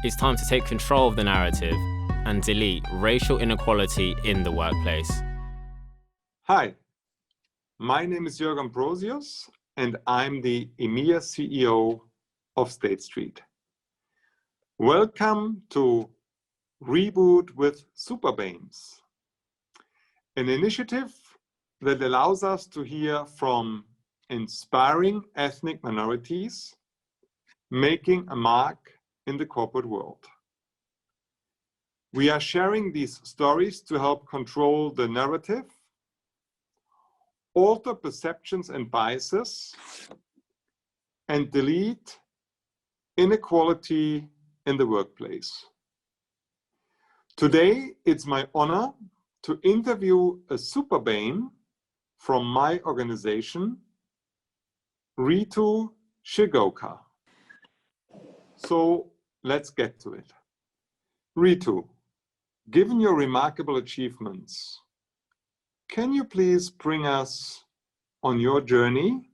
It's time to take control of the narrative and delete racial inequality in the workplace. Hi, my name is Joerg Ambrosius, and I'm the EMEA CEO of State Street. Welcome to Reboot with Superbames, an initiative that allows us to hear from inspiring ethnic minorities making a mark in the corporate world. We are sharing these stories to help control the narrative, alter perceptions and biases, and delete inequality in the workplace. Today, it's my honor to interview a Superbame from my organization, Ritu Shirgaokar. So let's get to it. Ritu, given your remarkable achievements, can you please bring us on your journey,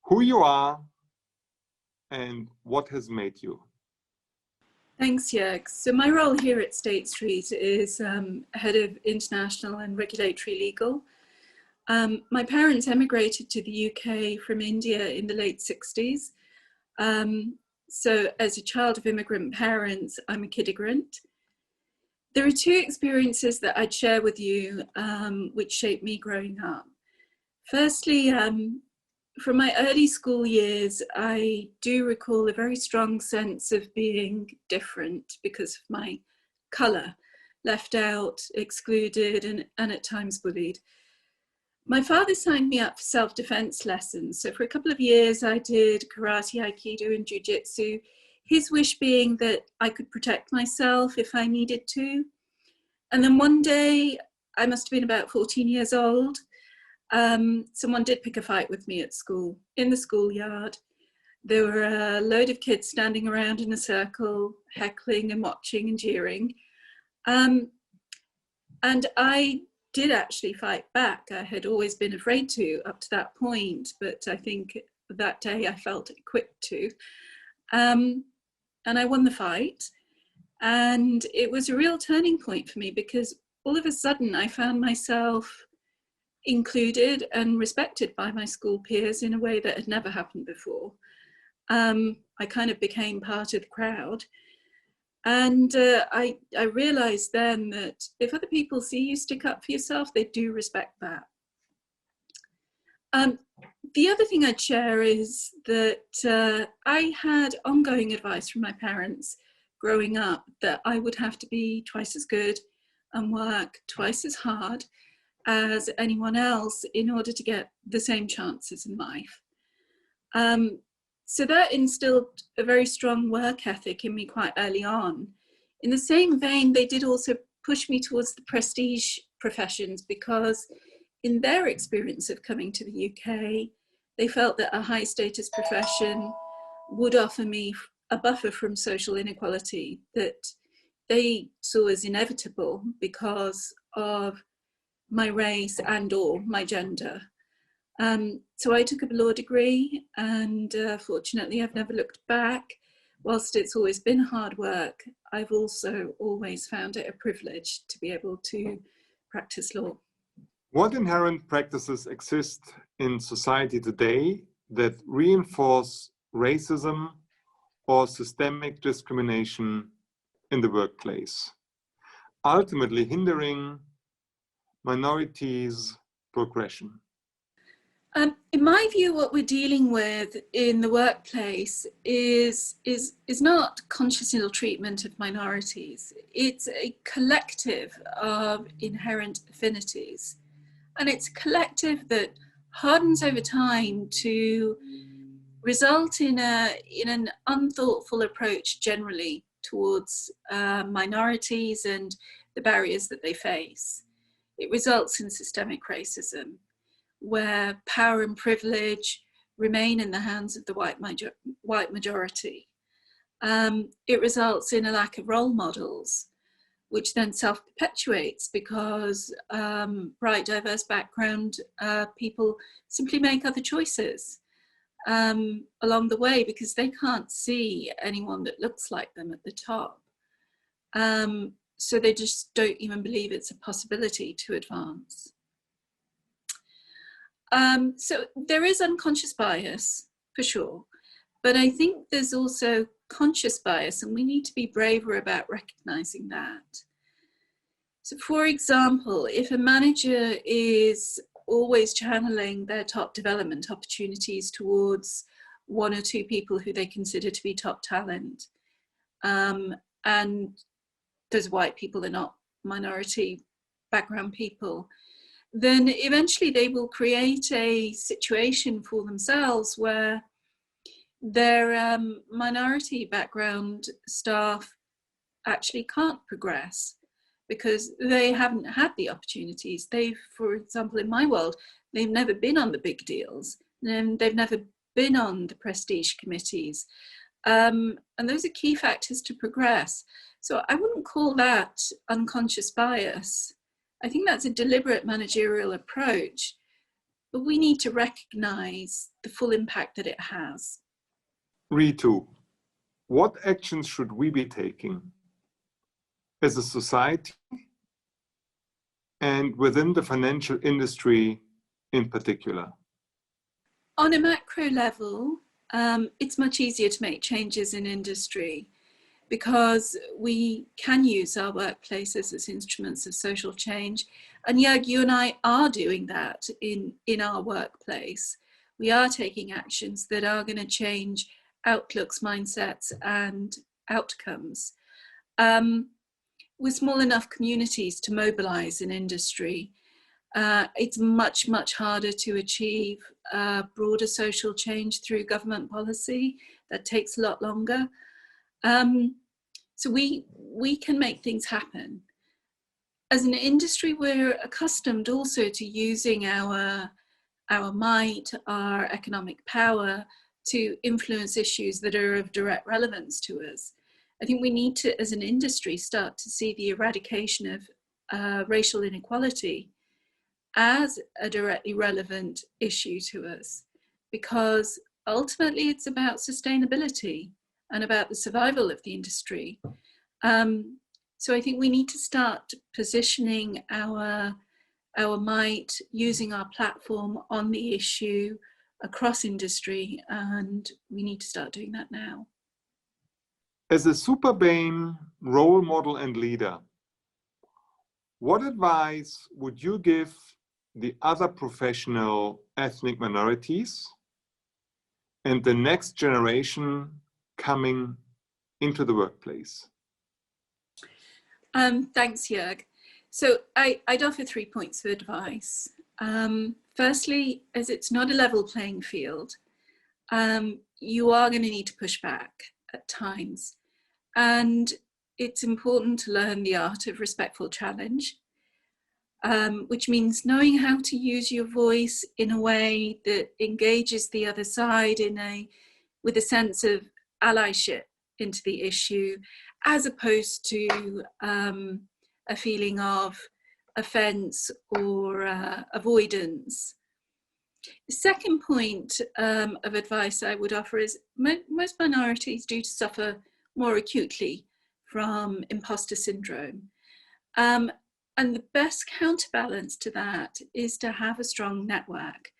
who you are, and what has made you? Thanks, Joerg. So my role here at State Street is Head of International and Regulatory Legal. My parents emigrated to the UK from India in the late 60s. So as a child of immigrant parents, I'm a kiddigrant. There are two experiences that I'd share with you which shaped me growing up. Firstly, from my early school years, I do recall a very strong sense of being different because of my colour, left out, excluded, and at times bullied. My father signed me up for self-defense lessons. So for a couple of years, I did karate, aikido, and jiu-jitsu. His wish being that I could protect myself if I needed to. And then one day, I must have been about 14 years old, someone did pick a fight with me at school, in the schoolyard. There were a load of kids standing around in a circle, heckling and watching and jeering. And I did actually fight back. I had always been afraid to up to that point, but I think that day I felt equipped to. And I won the fight. And it was a real turning point for me because all of a sudden I found myself included and respected by my school peers in a way that had never happened before. I kind of became part of the crowd. And I realized then that if other people see you stick up for yourself, they do respect that. The other thing I'd share is that I had ongoing advice from my parents growing up that I would have to be twice as good and work twice as hard as anyone else in order to get the same chances in life. So that instilled a very strong work ethic in me quite early on. In the same vein, they did also push me towards the prestige professions because in their experience of coming to the UK, they felt that a high status profession would offer me a buffer from social inequality that they saw as inevitable because of my race and or my gender. So I took a law degree and fortunately I've never looked back. Whilst it's always been hard work, I've also always found it a privilege to be able to practice law. What inherent practices exist in society today that reinforce racism or systemic discrimination in the workplace, ultimately hindering minorities' progression? In my view, what we're dealing with in the workplace is not conscious ill treatment of minorities. It's a collective of inherent affinities. And it's a collective that hardens over time to result in an unthoughtful approach generally towards minorities and the barriers that they face. It results in systemic racism, where power and privilege remain in the hands of the white majority. It results in a lack of role models, which then self-perpetuates because bright, diverse background people simply make other choices. along the way because they can't see anyone that looks like them at the top. So they just don't even believe it's a possibility to advance. So there is unconscious bias, for sure, but I think there's also conscious bias, and we need to be braver about recognizing that. So for example, if a manager is always channeling their top development opportunities towards one or two people who they consider to be top talent, and those white people are not minority background people, then eventually they will create a situation for themselves where their minority background staff actually can't progress because they haven't had the opportunities. They've, for example, in my world, they've never been on the big deals, and they've never been on the prestige committees. And those are key factors to progress. So I wouldn't call that unconscious bias. I think that's a deliberate managerial approach, but we need to recognize the full impact that it has. Ritu, what actions should we be taking as a society and within the financial industry in particular? On a macro level, it's much easier to make changes in industry because we can use our workplaces as instruments of social change. And Joerg, you and I are doing that in our workplace. We are taking actions that are going to change outlooks, mindsets, and outcomes. With small enough communities to mobilize in industry, it's much, much harder to achieve broader social change through government policy. That takes a lot longer. So we can make things happen. As an industry, we're accustomed also to using our might, our economic power to influence issues that are of direct relevance to us. I think we need to, as an industry, start to see the eradication of racial inequality as a directly relevant issue to us, because ultimately it's about sustainability and about the survival of the industry. So I think we need to start positioning our might, using our platform on the issue across industry, and we need to start doing that now. As a super BAME role model and leader, what advice would you give the other professional ethnic minorities and the next generation coming into the workplace? Thanks, Joerg. So I'd offer 3 points of advice. Firstly, as it's not a level playing field, you are going to need to push back at times. And it's important to learn the art of respectful challenge, which means knowing how to use your voice in a way that engages the other side with a sense of allyship into the issue, as opposed to a feeling of offence or avoidance. The second point of advice I would offer is most minorities do suffer more acutely from imposter syndrome. And the best counterbalance to that is to have a strong network.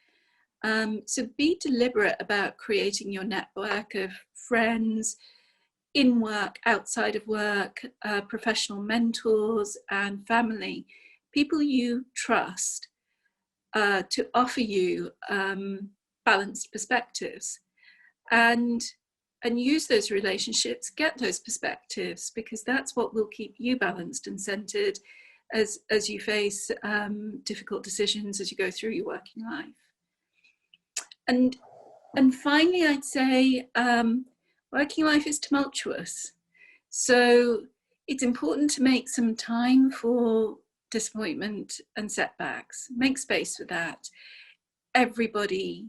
So be deliberate about creating your network of friends, in work, outside of work, professional mentors and family, people you trust to offer you balanced perspectives, and use those relationships, get those perspectives, because that's what will keep you balanced and centered as you face difficult decisions as you go through your working life. And finally, I'd say working life is tumultuous. So it's important to make some time for disappointment and setbacks. Make space for that. Everybody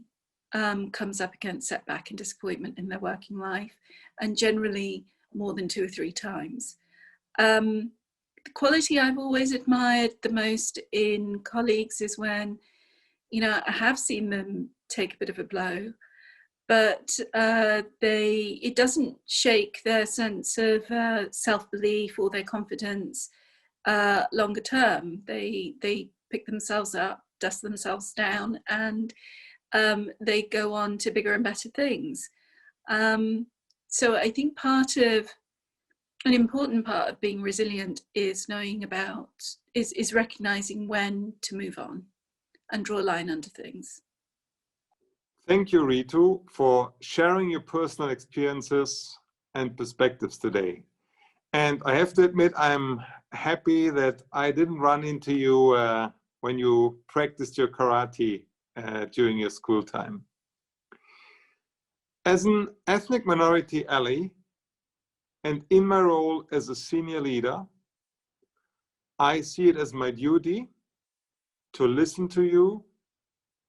comes up against setback and disappointment in their working life, and generally more than 2 or 3 times. The quality I've always admired the most in colleagues is when, I have seen them take a bit of a blow, but it doesn't shake their sense of self-belief or their confidence longer term. They pick themselves up, dust themselves down, and they go on to bigger and better things. So I think an important part of being resilient is is recognizing when to move on and draw a line under things. Thank you, Ritu, for sharing your personal experiences and perspectives today. And I have to admit, I'm happy that I didn't run into you when you practiced your karate during your school time. As an ethnic minority ally, and in my role as a senior leader, I see it as my duty to listen to you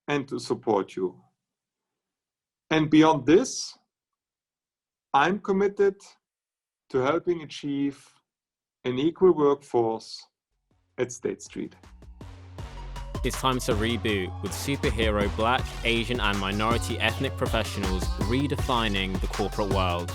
and to support you. And beyond this, I'm committed to helping achieve an equal workforce at State Street. It's time to reboot with superhero Black, Asian and minority ethnic professionals redefining the corporate world.